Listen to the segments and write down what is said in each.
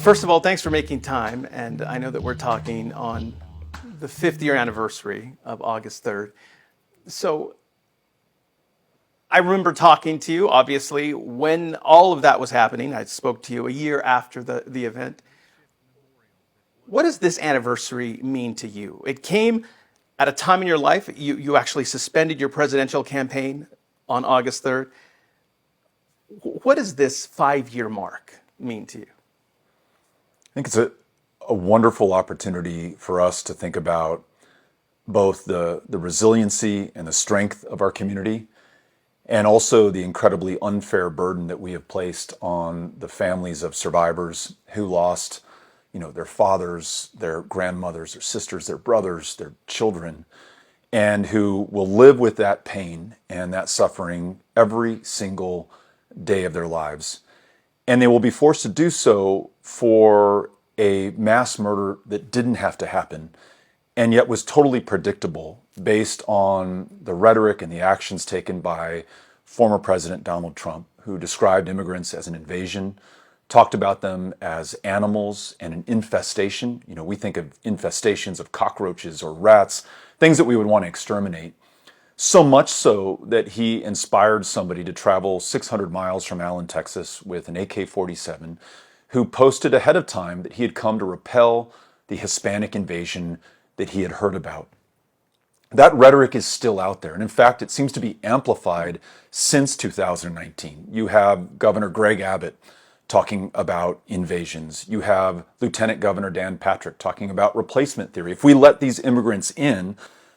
First of all, thanks for making time. And I know that we're talking on the 5th-year anniversary of August 3rd. So I remember talking to you, obviously, when all of that was happening. I spoke to you a year after the event. What does this anniversary mean to you? It came at a time in your life, you actually suspended your presidential campaign on August 3rd. What does this 5-year mark mean to you? I think it's a wonderful opportunity for us to think about both the resiliency and the strength of our community, and also the incredibly unfair burden that we have placed on the families of survivors who lost, their fathers, their grandmothers, their sisters, their brothers, their children, and who will live with that pain and that suffering every single day of their lives. And they will be forced to do so for a mass murder that didn't have to happen, and yet was totally predictable based on the rhetoric and the actions taken by former President Donald Trump, who described immigrants as an invasion, talked about them as animals and an infestation. We think of infestations of cockroaches or rats, things that we would want to exterminate. So much so that he inspired somebody to travel 600 miles from Allen, Texas with an AK-47, who posted ahead of time that he had come to repel the Hispanic invasion that he had heard about. That rhetoric is still out there. And in fact, it seems to be amplified since 2019. You have Governor Greg Abbott talking about invasions. You have Lieutenant Governor Dan Patrick talking about replacement theory. If we let these immigrants in,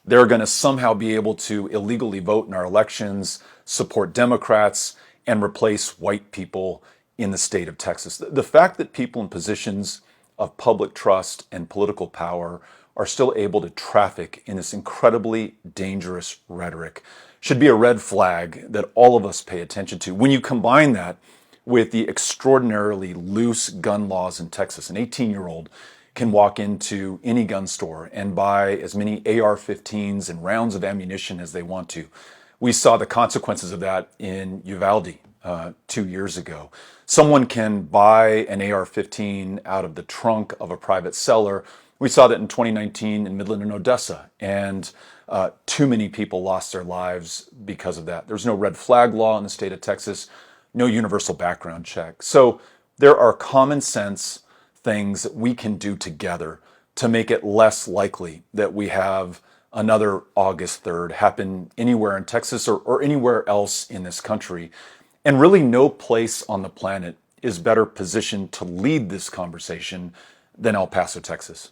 they're going to somehow be able to illegally vote in our elections, support Democrats, and replace white people in the state of Texas. The fact that people in positions of public trust and political power are still able to traffic in this incredibly dangerous rhetoric should be a red flag that all of us pay attention to. When you combine that with the extraordinarily loose gun laws in Texas, an 18-year-old can walk into any gun store and buy as many AR-15s and rounds of ammunition as they want to. We saw the consequences of that in Uvalde 2 years ago. Someone can buy an AR-15 out of the trunk of a private seller. We saw that in 2019 in Midland and Odessa, and too many people lost their lives because of that. There's no red flag law in the state of Texas, no universal background check. So there are common sense things that we can do together to make it less likely that we have another August 3rd happen anywhere in Texas or anywhere else in this country. And really no place on the planet is better positioned to lead this conversation than El Paso, Texas.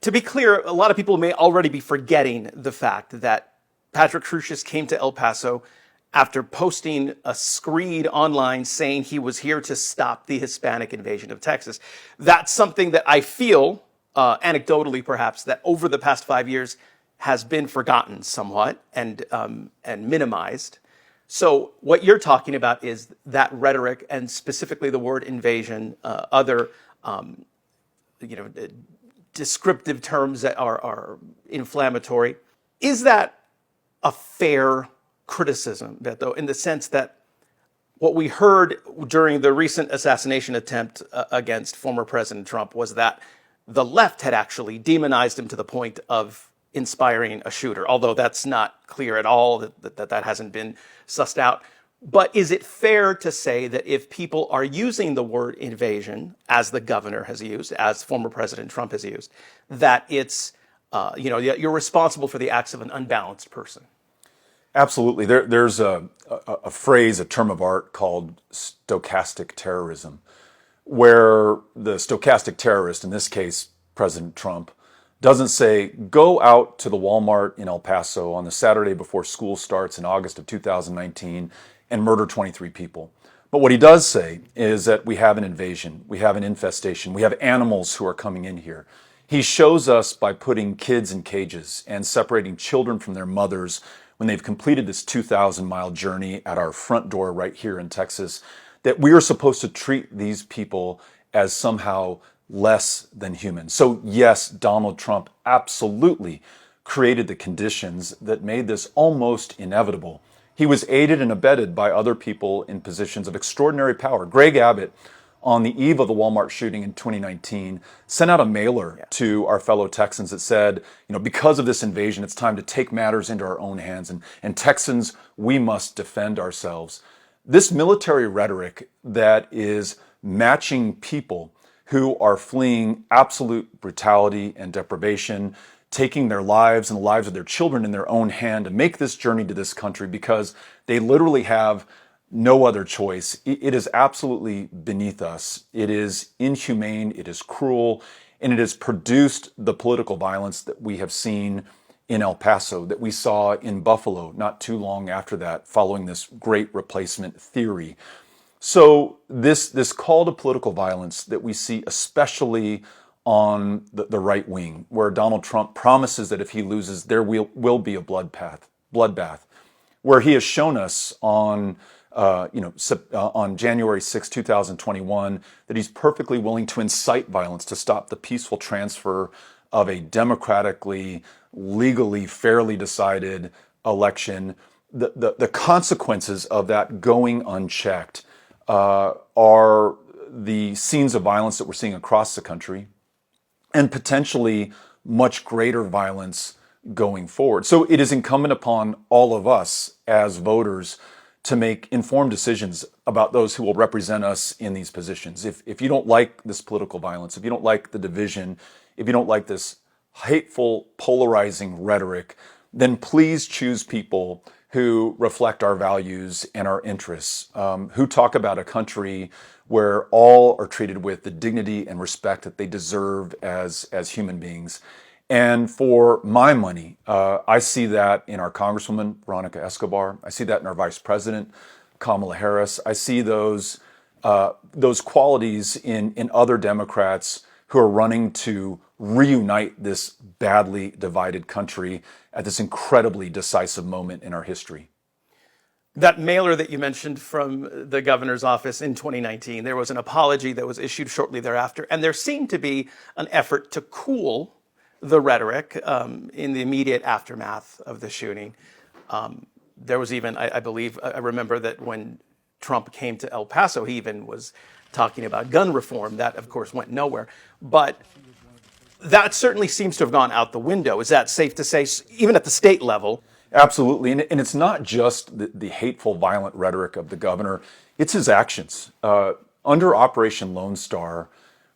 To be clear, a lot of people may already be forgetting the fact that Patrick Crusius came to El Paso after posting a screed online saying he was here to stop the Hispanic invasion of Texas. That's something that I feel, anecdotally perhaps, that over the past 5 years has been forgotten somewhat and minimized. So what you're talking about is that rhetoric, and specifically the word invasion, other descriptive terms that are inflammatory. Is that a fair criticism, Beto, in the sense that what we heard during the recent assassination attempt against former President Trump was that the left had actually demonized him to the point of inspiring a shooter, although that's not clear at all, that hasn't been sussed out. But is it fair to say that if people are using the word invasion, as the governor has used, as former President Trump has used, that it's, you're responsible for the acts of an unbalanced person? Absolutely. There's a phrase, a term of art called stochastic terrorism, where the stochastic terrorist, in this case, President Trump, doesn't say, go out to the Walmart in El Paso on the Saturday before school starts in August of 2019 and murder 23 people. But what he does say is that we have an invasion, we have an infestation, we have animals who are coming in here. He shows us by putting kids in cages and separating children from their mothers when they've completed this 2,000-mile journey at our front door right here in Texas, that we are supposed to treat these people as somehow less than human. So yes, Donald Trump absolutely created the conditions that made this almost inevitable. He was aided and abetted by other people in positions of extraordinary power. Greg Abbott on the eve of the Walmart shooting in 2019, sent out a mailer to our fellow Texans that said, because of this invasion, it's time to take matters into our own hands. And Texans, we must defend ourselves. This military rhetoric that is matching people who are fleeing absolute brutality and deprivation, taking their lives and the lives of their children in their own hand to make this journey to this country because they literally have no other choice. It is absolutely beneath us. It is inhumane, it is cruel, and it has produced the political violence that we have seen in El Paso, that we saw in Buffalo not too long after that, following this great replacement theory. So this call to political violence that we see especially on the right wing, where Donald Trump promises that if he loses, there will be a bloodbath, where he has shown us on January 6, 2021, that he's perfectly willing to incite violence to stop the peaceful transfer of a democratically, legally, fairly decided election. The consequences of that going unchecked are the scenes of violence that we're seeing across the country, and potentially much greater violence going forward. So it is incumbent upon all of us as voters to make informed decisions about those who will represent us in these positions. If you don't like this political violence, if you don't like the division, if you don't like this hateful, polarizing rhetoric, then please choose people who reflect our values and our interests, who talk about a country where all are treated with the dignity and respect that they deserve as human beings. And for my money, I see that in our Congresswoman, Veronica Escobar. I see that in our Vice President, Kamala Harris. I see those qualities in other Democrats who are running to reunite this badly divided country at this incredibly decisive moment in our history. That mailer that you mentioned from the governor's office in 2019, there was an apology that was issued shortly thereafter, and there seemed to be an effort to cool the rhetoric in the immediate aftermath of the shooting. There was even, I believe, I remember that when Trump came to El Paso, he even was talking about gun reform. That, of course, went nowhere. But that certainly seems to have gone out the window. Is that safe to say, even at the state level? Absolutely. And it's not just the hateful, violent rhetoric of the governor, it's his actions. Under Operation Lone Star,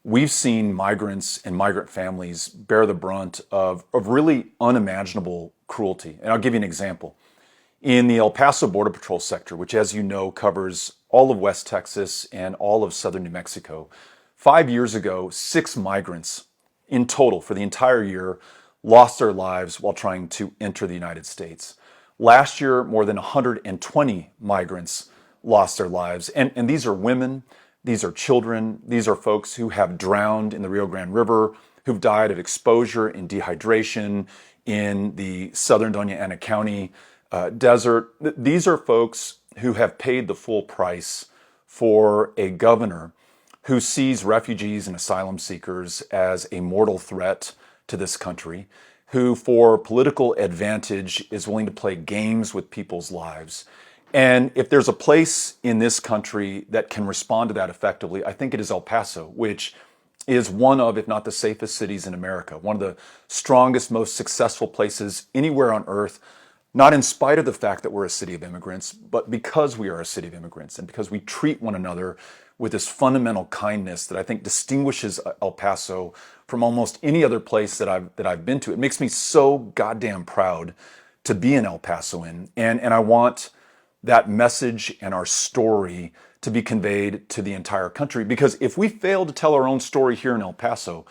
we've seen migrants and migrant families bear the brunt of really unimaginable cruelty. And I'll give you an example. In the El Paso Border Patrol sector, which, as you know, covers all of West Texas and all of southern New Mexico, 5 years ago, 6 migrants in total for the entire year lost their lives while trying to enter the United States. Last year, more than 120 migrants lost their lives. And these are women, these are children, these are folks who have drowned in the Rio Grande River, who've died of exposure and dehydration in the southern Doña Ana County desert. These are folks who have paid the full price for a governor who sees refugees and asylum seekers as a mortal threat to this country, who for political advantage is willing to play games with people's lives. And if there's a place in this country that can respond to that effectively, I think it is El Paso, which is one of, if not the safest cities in America, one of the strongest, most successful places anywhere on earth, not in spite of the fact that we're a city of immigrants, but because we are a city of immigrants and because we treat one another with this fundamental kindness that I think distinguishes El Paso from almost any other place that I've been to. It makes me so goddamn proud to be an El Pasoan, and I want that message and our story to be conveyed to the entire country. Because if we fail to tell our own story here in El Paso,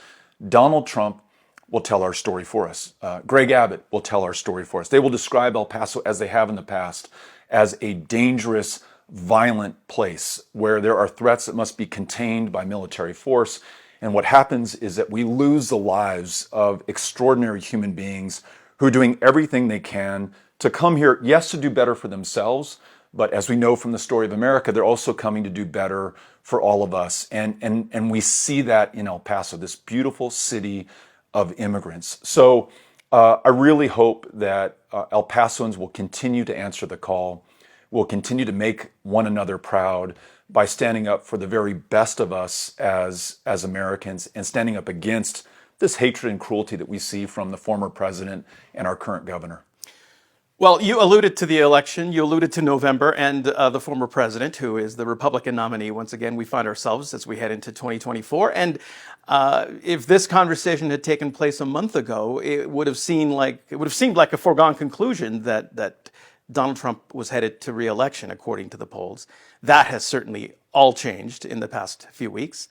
Donald Trump will tell our story for us. Greg Abbott will tell our story for us. They will describe El Paso, as they have in the past, as a dangerous, violent place where there are threats that must be contained by military force. And what happens is that we lose the lives of extraordinary human beings who are doing everything they can to come here, yes, to do better for themselves, but as we know from the story of America, they're also coming to do better for all of us. And we see that in El Paso, this beautiful city of immigrants. So I really hope that El Pasoans will continue to answer the call. will continue to make one another proud by standing up for the very best of us as Americans and standing up against this hatred and cruelty that we see from the former president and our current governor. Well, you alluded to the election, you alluded to November and the former president, who is the Republican nominee. Once again, we find ourselves as we head into 2024. And if this conversation had taken place a month ago, it would have seemed like a foregone conclusion that Donald Trump was headed to re-election, according to the polls. That has certainly all changed in the past few weeks.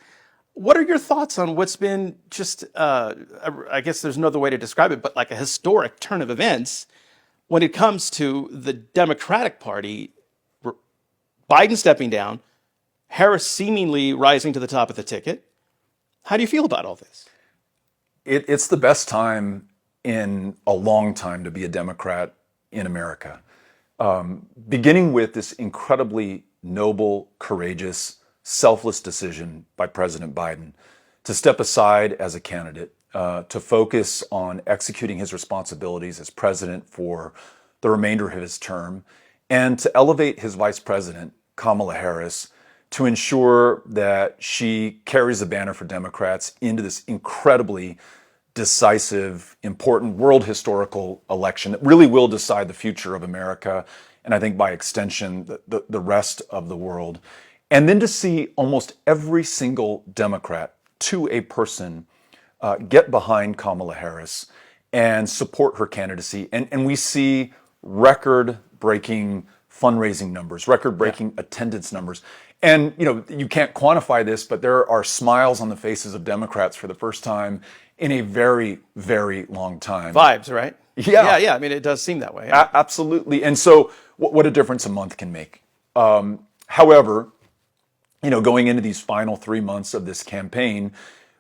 What are your thoughts on what's been just, I guess there's no other way to describe it, but like a historic turn of events when it comes to the Democratic Party, Biden stepping down, Harris seemingly rising to the top of the ticket? How do you feel about all this? It's the best time in a long time to be a Democrat in America. Beginning with this incredibly noble, courageous, selfless decision by President Biden to step aside as a candidate, to focus on executing his responsibilities as president for the remainder of his term, and to elevate his vice president, Kamala Harris, to ensure that she carries the banner for Democrats into this incredibly decisive, important world historical election that really will decide the future of America, and I think by extension, the rest of the world. And then to see almost every single Democrat, to a person, get behind Kamala Harris and support her candidacy. And we see record-breaking fundraising numbers, record-breaking attendance numbers. And, you can't quantify this, but there are smiles on the faces of Democrats for the first time in a very, very long time. Vibes, right? Yeah. Yeah. I mean, it does seem that way. Yeah. Absolutely. And so what a difference a month can make. However, going into these final 3 months of this campaign,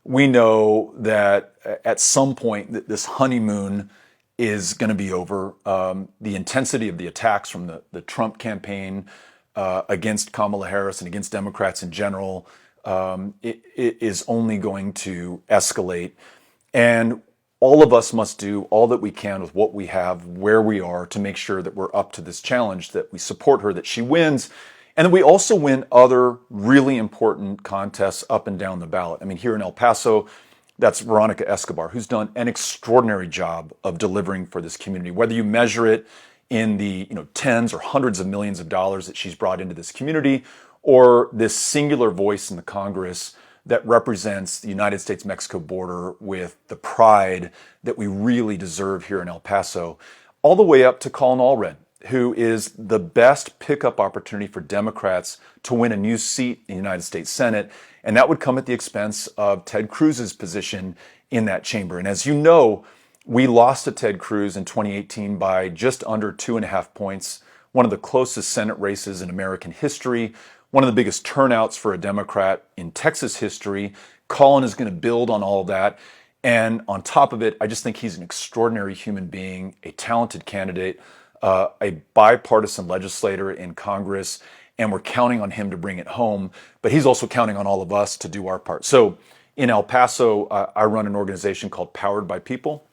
we know that at some point this honeymoon is going to be over. The intensity of the attacks from the Trump campaign against Kamala Harris and against Democrats in general, it is only going to escalate. And all of us must do all that we can with what we have, where we are, to make sure that we're up to this challenge, that we support her, that she wins, and then we also win other really important contests up and down the ballot. I mean, here in El Paso, that's Veronica Escobar, who's done an extraordinary job of delivering for this community. Whether you measure it in the tens or hundreds of millions of dollars that she's brought into this community, or this singular voice in the Congress that represents the United States-Mexico border with the pride that we really deserve here in El Paso, all the way up to Colin Allred, who is the best pickup opportunity for Democrats to win a new seat in the United States Senate. And that would come at the expense of Ted Cruz's position in that chamber. And as you know, we lost to Ted Cruz in 2018 by just under 2.5 points, one of the closest Senate races in American history, one of the biggest turnouts for a Democrat in Texas history. Colin is going to build on all of that. And on top of it, I just think he's an extraordinary human being, a talented candidate, a bipartisan legislator in Congress, and we're counting on him to bring it home. But he's also counting on all of us to do our part. So in El Paso, I run an organization called Powered by People.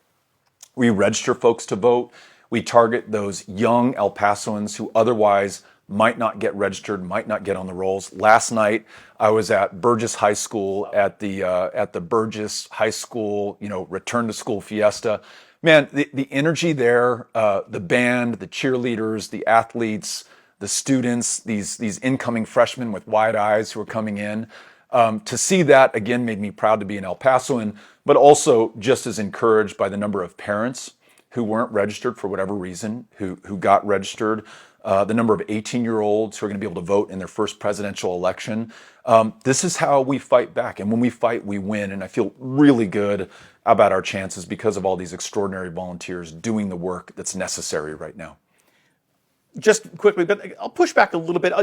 We register folks to vote. We target those young El Pasoans who otherwise might not get registered, might not get on the rolls. Last night, I was at Burgess High School at the Burgess High School, return to school fiesta. Man, the energy there, the band, the cheerleaders, the athletes, the students, these incoming freshmen with wide eyes who are coming in. To see that, again, made me proud to be an El Pasoan, but also just as encouraged by the number of parents who weren't registered for whatever reason, who got registered, the number of 18-year-olds who are going to be able to vote in their first presidential election. This is how we fight back. And when we fight, we win. And I feel really good about our chances because of all these extraordinary volunteers doing the work that's necessary right now. Just quickly, but I'll push back a little bit.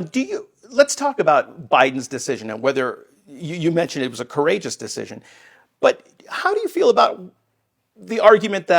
Let's talk about Biden's decision and whether you mentioned it was a courageous decision. But how do you feel about the argument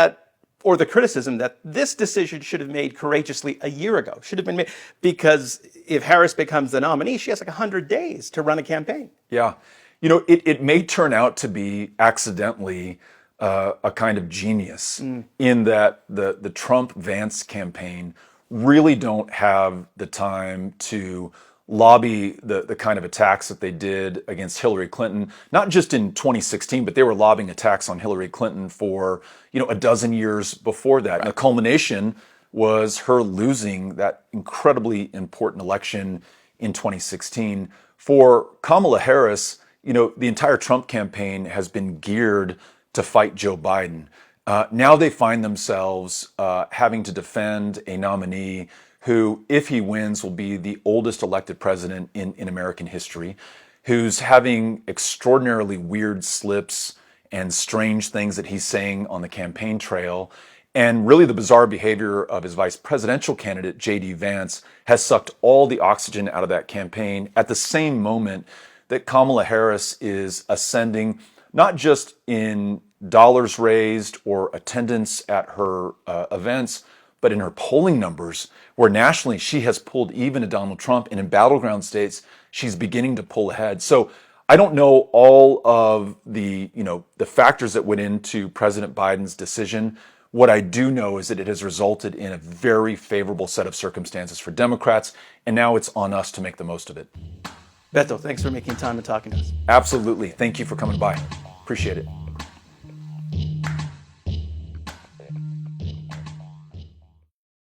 or the criticism that this decision should have made courageously a year ago, should have been made, because if Harris becomes the nominee, she has like 100 days to run a campaign. Yeah. It may turn out to be accidentally a kind of genius in that the Trump-Vance campaign really don't have the time to lobby the kind of attacks that they did against Hillary Clinton, not just in 2016, but they were lobbying attacks on Hillary Clinton for, a dozen years before that. Right. And the culmination was her losing that incredibly important election in 2016. For Kamala Harris, the entire Trump campaign has been geared to fight Joe Biden. Now they find themselves having to defend a nominee who, if he wins, will be the oldest elected president in American history, who's having extraordinarily weird slips and strange things that he's saying on the campaign trail. And really the bizarre behavior of his vice presidential candidate, J.D. Vance, has sucked all the oxygen out of that campaign at the same moment that Kamala Harris is ascending, not just in dollars raised or attendance at her events, but in her polling numbers, where nationally she has pulled even to Donald Trump, and in battleground states, she's beginning to pull ahead. So I don't know all of the factors that went into President Biden's decision. What I do know is that it has resulted in a very favorable set of circumstances for Democrats, and now it's on us to make the most of it. Beto, thanks for making time and talking to us. Absolutely. Thank you for coming by. Appreciate it.